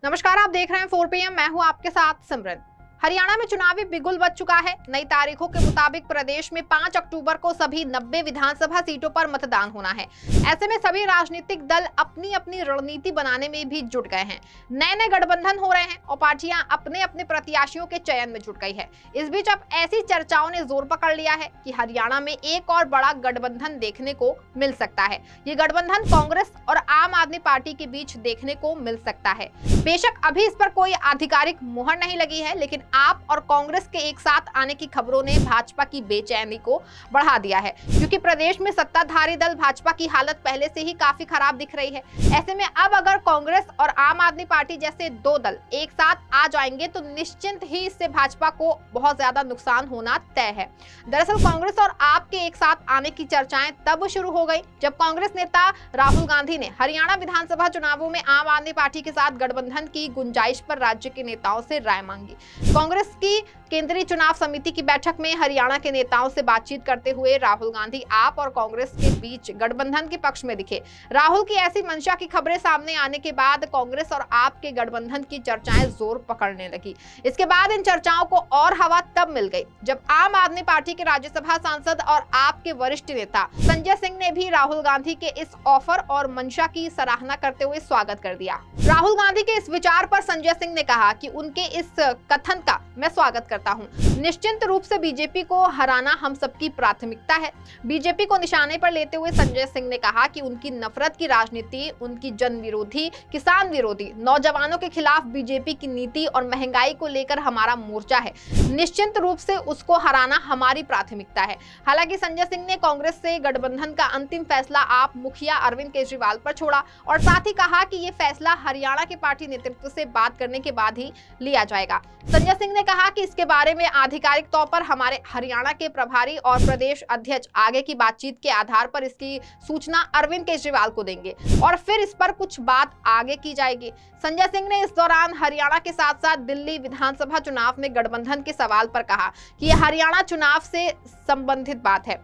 नमस्कार, आप देख रहे हैं 4 PM। मैं हूं आपके साथ सिमरन। हरियाणा में चुनावी बिगुल बज चुका है। नई तारीखों के मुताबिक प्रदेश में 5 अक्टूबर को सभी 90 विधानसभा सीटों पर मतदान होना है। ऐसे में सभी राजनीतिक दल अपनी अपनी रणनीति बनाने में भी जुट गए हैं। नए नए गठबंधन हो रहे हैं और पार्टियां अपने अपने प्रत्याशियों के चयन में जुट गई है। इस बीच अब ऐसी चर्चाओं ने जोर पकड़ लिया है कि हरियाणा में एक और बड़ा गठबंधन देखने को मिल सकता है। ये गठबंधन कांग्रेस और आम आदमी पार्टी के बीच देखने को मिल सकता है। बेशक अभी इस पर कोई आधिकारिक मुहर नहीं लगी है, लेकिन आप और कांग्रेस के एक साथ आने की खबरों ने भाजपा की बेचैनी को बढ़ा दिया है, क्योंकि प्रदेश में सत्ताधारी दल भाजपा की हालत पहले से ही काफी खराब दिख रही है। ऐसे में अब अगर कांग्रेस और आम आदमी पार्टी जैसे दो दल एक साथ आ जाएंगे तो निश्चिंत ही इससे भाजपा को बहुत ज्यादा नुकसान होना तय है। दरअसल कांग्रेस और आप के एक साथ आने की चर्चाएं तब शुरू हो गई जब कांग्रेस नेता राहुल गांधी ने हरियाणा विधानसभा चुनावों में आम आदमी पार्टी के साथ गठबंधन की गुंजाइश पर राज्य के नेताओं से राय मांगी। कांग्रेस की केंद्रीय चुनाव समिति की बैठक में हरियाणा के नेताओं से बातचीत करते हुए राहुल गांधी आप और कांग्रेस के बीच गठबंधन के पक्ष में दिखे। राहुल की ऐसी मंशा की खबरें सामने आने के बाद कांग्रेस और आप के गठबंधन की चर्चाएं जोर पकड़ने लगी। इसके बाद इन चर्चाओं को और हवा तब मिल गई जब आम आदमी पार्टी के राज्यसभा सांसद और आप के वरिष्ठ नेता संजय सिंह ने भी राहुल गांधी के इस ऑफर और मंशा की सराहना करते हुए स्वागत कर दिया। राहुल गांधी के इस विचार पर संजय सिंह ने कहा कि उनके इस कथन का मैं स्वागत करता हूं। निश्चित रूप से बीजेपी को हराना हम सबकी प्राथमिकता है। बीजेपी को निशाने पर लेते हुए संजय सिंह ने कहा कि उनकी नफरत की राजनीति, उनकी जन विरोधी, किसान विरोधी, नौजवानों के खिलाफ बीजेपी की नीति और महंगाई को लेकर हमारा मोर्चा है। निश्चित रूप से उसको हराना हमारी प्राथमिकता है। हालांकि संजय सिंह ने कांग्रेस से गठबंधन का अंतिम फैसला आप मुखिया अरविंद केजरीवाल पर छोड़ा और साथ ही कहा कि ये फैसला हरियाणा के पार्टी नेतृत्व से बात करने के बाद ही लिया जाएगा। संजय सिंह ने कहा कि इसके बारे में आधिकारिक तौर पर हमारे हरियाणा के प्रभारी और प्रदेश अध्यक्ष आगे की बातचीत के आधार पर इसकी सूचना अरविंद केजरीवाल को देंगे और फिर इस पर कुछ बात आगे की जाएगी। संजय सिंह ने इस दौरान हरियाणा के साथ साथ दिल्ली विधानसभा चुनाव में गठबंधन के सवाल पर कहा कि यह हरियाणा चुनाव से संबंधित बात है,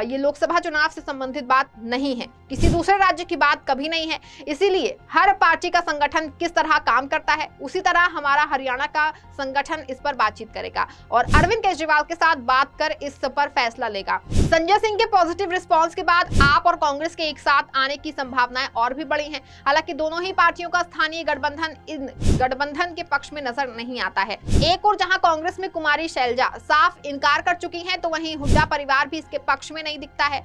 ये लोकसभा चुनाव से संबंधित बात नहीं है, किसी दूसरे राज्य की बात कभी नहीं है। इसीलिए हर पार्टी का संगठन किस तरह काम करता है उसी तरह हमारा हरियाणा का संगठन इस पर बातचीत करेगा और अरविंद केजरीवाल के साथ बात कर इस पर फैसला लेगा। संजय सिंह के पॉजिटिव रिस्पांस के बाद आप और कांग्रेस के एक साथ आने की संभावनाएं और भी बढ़ी हैं। हालांकि दोनों ही पार्टियों का स्थानीय गठबंधन इन गठबंधन के पक्ष में नजर नहीं आता है। एक और जहां कांग्रेस में कुमारी शैलजा साफ इनकार कर चुकी हैं, तो वहीं हुड्डा परिवार भी इसके पक्ष में नहीं दिखता है।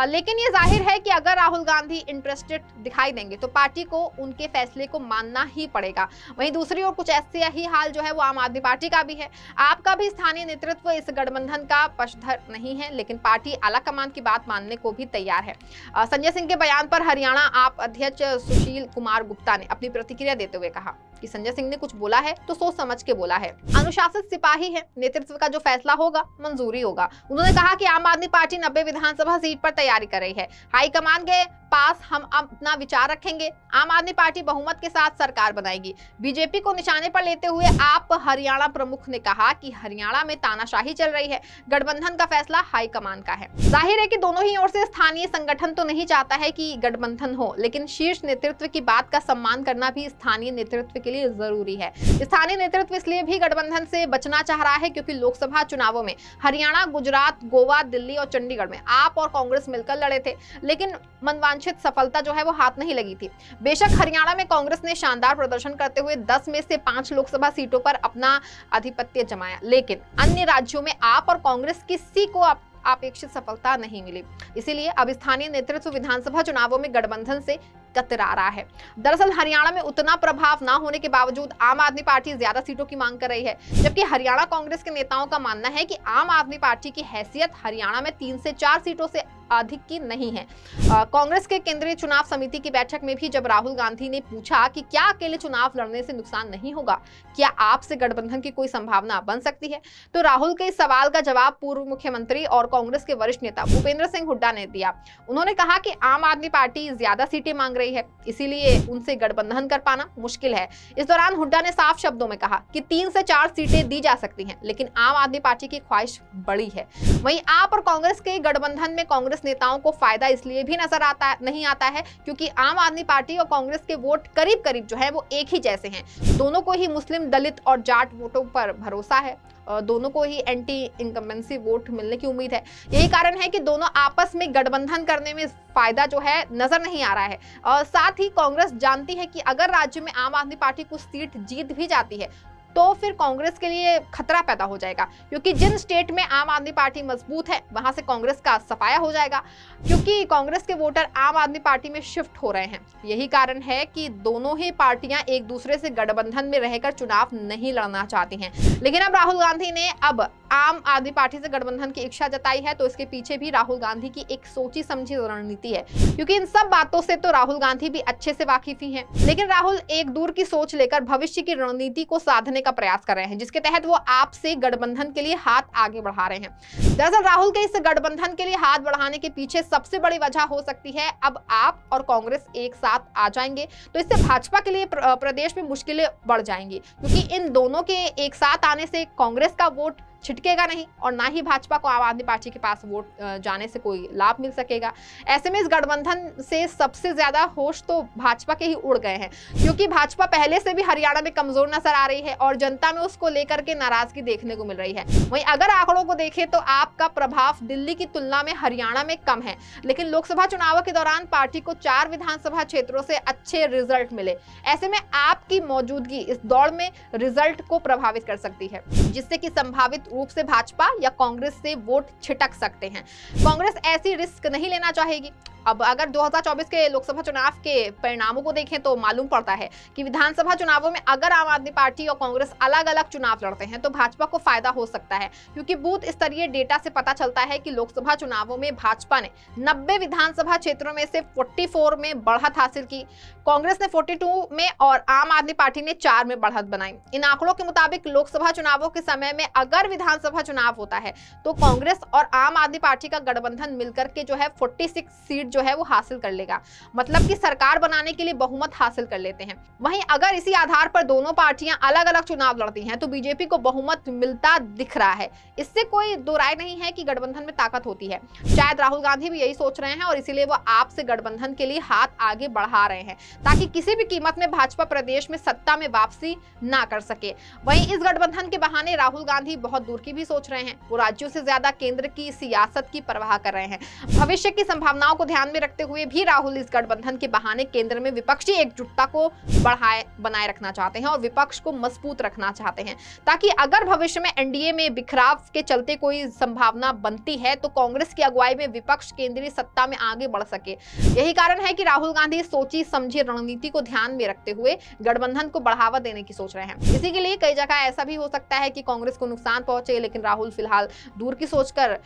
लेकिन ये जाहिर है कि अगर राहुल गांधी इंटरेस्टेड दिखाई देंगे तो पार्टी को उनके फैसले को मानना ही पड़ेगा। वहीं दूसरी ओर कुछ ऐसे ही हाल जो है वो आम आदमी पार्टी का भी है। आपका भी स्थानीय नेतृत्व इस गठबंधन का पक्षधर नहीं है, लेकिन पार्टी आला कमान की बात मानने को भी तैयार है। संजय सिंह के बयान पर हरियाणा आप अध्यक्ष सुशील कुमार गुप्ता ने अपनी प्रतिक्रिया देते हुए कहा कि संजय सिंह ने कुछ बोला है तो सोच समझ के बोला है। अनुशासित सिपाही है, नेतृत्व का जो फैसला होगा मंजूरी होगा। उन्होंने कहा कि आम आदमी पार्टी 90 विधानसभा सीट पर तैयारी कर रही है। हाईकमान के पास हम अपना विचार रखेंगे। आम आदमी पार्टी बहुमत के साथ सरकार बनाएगी। बीजेपी को निशाने पर लेते हुए आप हरियाणा प्रमुख ने कहा कि हरियाणा में तानाशाही चल रही है, गठबंधन का फैसला हाईकमान का है। जाहिर है कि दोनों ही ओर से स्थानीय संगठन तो नहीं चाहता है कि गठबंधन हो, लेकिन शीर्ष नेतृत्व की बात का सम्मान करना भी स्थानीय नेतृत्व के लिए जरूरी है। स्थानीय नेतृत्व इसलिए भी गठबंधन से बचना चाह रहा है क्योंकि लोकसभा चुनावों में हरियाणा, गुजरात, गोवा, दिल्ली और चंडीगढ़ में आप और कांग्रेस मिलकर लड़े थे, लेकिन मनवांछित सफलता जो है वो हाथ नहीं लगी थी। बेशक हरियाणा में कांग्रेस ने शानदार प्रदर्शन करते हुए 10 में से 5 लोकसभा सीटों पर अपना आधिपत्य जमाया, लेकिन अन्य राज्यों में आप और कांग्रेस किसी को अपेक्षित सफलता नहीं मिली। इसीलिए अब स्थानीय नेतृत्व विधानसभा चुनावों में गठबंधन से कतरा रहा है। दरअसल हरियाणा में उतना प्रभाव ना होने के बावजूद आम आदमी पार्टी ज्यादा सीटों की मांग कर रही है, जबकि हरियाणा कांग्रेस के नेताओं का मानना है कि आम आदमी पार्टी की हैसियत हरियाणा में 3 से 4 सीटों से अधिक की नहीं है। कांग्रेस के केंद्रीय चुनाव समिति की बैठक में भी जब राहुल गांधी ने पूछा कि क्या अकेले चुनाव लड़ने से नुकसान नहीं होगा, क्या आपसे गठबंधन की कोई संभावना बन सकती है, तो राहुल के इस सवाल का जवाब पूर्व मुख्यमंत्री और कांग्रेस के वरिष्ठ नेता भूपेंद्र सिंह हुड्डा ने दिया। उन्होंने कहा कि आम आदमी पार्टी ज्यादा सीटें मांग रही है, इसीलिए उनसे गठबंधन कर पाना मुश्किल है। इस दौरान हुड्डा ने साफ शब्दों में कहा कि 3 से 4 सीटें दी जा सकती हैं, लेकिन आम आदमी पार्टी की ख्वाहिश बड़ी है। वहीं आप और कांग्रेस के गठबंधन में कांग्रेस कांग्रेस नेताओं को फायदा इसलिए भी नजर नहीं आता है क्योंकि आम आदमी पार्टी और कांग्रेस के वोट करीब करीब जो है वो एक ही जैसे हैं। दोनों को ही मुस्लिम, दलित और जाट वोटों पर भरोसा है। दोनों को ही एंटी इनकम्बेंसी वोट मिलने की उम्मीद है। यही कारण है कि दोनों आपस में गठबंधन करने में फायदा जो है नजर नहीं आ रहा है। और साथ ही कांग्रेस जानती है कि अगर राज्य में आम आदमी पार्टी कुछ सीट जीत भी जाती है तो फिर कांग्रेस के लिए खतरा पैदा हो जाएगा, क्योंकि जिन स्टेट में आम आदमी पार्टी मजबूत है वहां से कांग्रेस का सफाया हो जाएगा, क्योंकि कांग्रेस के वोटर आम आदमी पार्टी में शिफ्ट हो रहे हैं। यही कारण है कि दोनों ही पार्टियां एक दूसरे से गठबंधन में रहकर चुनाव नहीं लड़ना चाहती हैं। लेकिन अब राहुल गांधी ने अब आम आदमी पार्टी से गठबंधन की इच्छा जताई है, तो इसके पीछे भी राहुल गांधी की एक सोची समझी रणनीति है, क्योंकि इन सब बातों से तो राहुल गांधी भी अच्छे से वाकिफ ही हैं। लेकिन राहुल एक दूर की सोच लेकर भविष्य की रणनीति को साधने का प्रयास कर रहे हैं, जिसके तहत वो आपसे गठबंधन के लिए हाथ आगे बढ़ा रहे हैं। दरअसल राहुल के इस गठबंधन के लिए हाथ बढ़ाने के पीछे सबसे बड़ी वजह हो सकती है अब आप और कांग्रेस एक साथ आ जाएंगे तो इससे भाजपा के लिए प्रदेश में मुश्किलें बढ़ जाएंगी, क्योंकि इन दोनों के एक साथ आने से कांग्रेस का वोट छिटकेगा नहीं और ना ही भाजपा को आम आदमी पार्टी के पास वोट जाने से कोई लाभ मिल सकेगा। ऐसे में इस गठबंधन से सबसे ज्यादा होश तो भाजपा के ही उड़ गए हैं, क्योंकि भाजपा पहले से भी हरियाणा में कमजोर नजर आ रही है और जनता में उसको लेकर के नाराजगी देखने को मिल रही है। वहीं अगर आंकड़ों को देखें तो आपका प्रभाव दिल्ली की तुलना में हरियाणा में कम है, लेकिन लोकसभा चुनावों के दौरान पार्टी को 4 विधानसभा क्षेत्रों से अच्छे रिजल्ट मिले। ऐसे में आपकी मौजूदगी इस दौड़ में रिजल्ट को प्रभावित कर सकती है, जिससे कि संभावित रूप से भाजपा या कांग्रेस से वोट छिटक सकते हैं। कांग्रेस ऐसी रिस्क नहीं लेना चाहेगी। अब अगर 2024 के लोकसभा चुनाव के परिणामों को देखें तो मालूम पड़ता है कि विधानसभा चुनावों में अगर आम आदमी पार्टी और कांग्रेस अलग अलग चुनाव लड़ते हैं तो भाजपा को फायदा हो सकता है, क्योंकि बूथ स्तरीय डेटा से पता चलता है कि लोकसभा चुनावों में भाजपा ने 90 विधानसभा क्षेत्रों में से 44 में बढ़त हासिल की, कांग्रेस ने 42 में और आम आदमी पार्टी ने 4 में बढ़त बनाई। इन आंकड़ों के मुताबिक लोकसभा चुनावों के समय में अगर विधानसभा चुनाव होता है तो कांग्रेस और आम आदमी पार्टी का गठबंधन मिलकर के जो है 46 सीट जो है वो हासिल कर लेगा, मतलब कि सरकार बनाने के लिए बहुमत हासिल कर लेते हैं। वहीं अगर इसी आधार पर दोनों पार्टियां अलग अलग चुनाव लड़ती हैं तो बीजेपी को बहुमत मिलता दिख रहा है। इससे कोई दो राय नहीं है कि गठबंधन में ताकत होती है। शायद राहुल गांधी भी यही सोच रहे हैं और इसीलिए वो आपसे गठबंधन के लिए हाथ आगे बढ़ा रहे हैं, ताकि किसी भी कीमत में भाजपा प्रदेश में सत्ता में वापसी ना कर सके। वहीं इस गठबंधन के बहाने राहुल गांधी बहुत दूर की भी सोच रहे हैं। वो राज्यों से ज्यादा केंद्र की सियासत की परवाह कर रहे हैं। भविष्य की संभावनाओं को ध्यान में रखते हुए भी राहुल इस गठबंधन के बहाने केंद्र में विपक्षी एकजुटता को बनाए रखना चाहते हैं और विपक्ष को मजबूत रखना चाहते हैं, ताकि अगर भविष्य में एनडीए में बिखराव के चलते कोई संभावना बनती है तो कांग्रेस की अगुवाई में विपक्ष केंद्रीय सत्ता में आगे बढ़ सके। यही कारण है कि राहुल गांधी सोची समझी रणनीति को ध्यान में रखते हुए गठबंधन को बढ़ावा देने की सोच रहे हैं। इसी के लिए कई जगह ऐसा भी हो सकता है कि कांग्रेस को नुकसान पहुंचे, लेकिन राहुल फिलहाल दूर की सोचकर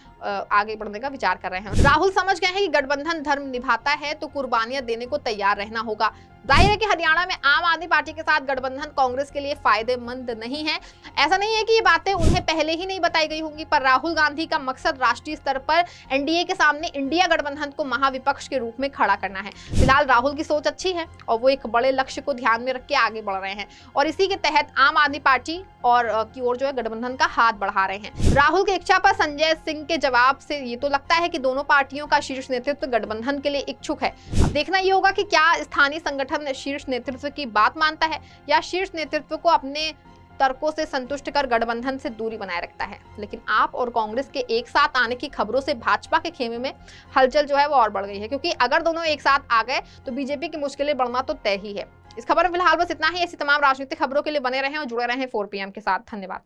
आगे बढ़ने का विचार कर रहे हैं। राहुल समझ गए हैं कि गठबंधन धर्म निभाता है तो कुर्बानियां देने को तैयार रहना होगा। जाहिर है कि हरियाणा में आम आदमी पार्टी के साथ गठबंधन कांग्रेस के लिए फायदेमंद नहीं है। ऐसा नहीं है कि ये बातें उन्हें पहले ही नहीं बताई गई होंगी, पर राहुल गांधी का मकसद राष्ट्रीय स्तर पर एनडीए के सामने इंडिया गठबंधन को महाविपक्ष के रूप में खड़ा करना है। फिलहाल राहुल की सोच अच्छी है और वो एक बड़े लक्ष्य को ध्यान में रख के आगे बढ़ रहे हैं और इसी के तहत आम आदमी पार्टी और की ओर जो है गठबंधन का हाथ बढ़ा रहे हैं। राहुल की इच्छा पर संजय सिंह के जवाब से ये तो लगता है कि दोनों पार्टियों का शीर्ष नेतृत्व गठबंधन के लिए इच्छुक है। अब देखना ये होगा कि क्या स्थानीय संगठन शीर्ष नेतृत्व की बात मानता है या शीर्ष नेतृत्व को अपने तर्कों से संतुष्ट कर गठबंधन से दूरी बनाए रखता है। लेकिन आप और कांग्रेस के एक साथ आने की खबरों से भाजपा के खेमे में हलचल जो है वो और बढ़ गई है, क्योंकि अगर दोनों एक साथ आ गए तो बीजेपी की मुश्किलें बढ़ना तो तय ही है। इस खबर में फिलहाल बस इतना ही। ऐसी तमाम राजनीतिक खबरों के लिए बने रहें और जुड़े रहें 4PM के साथ। धन्यवाद।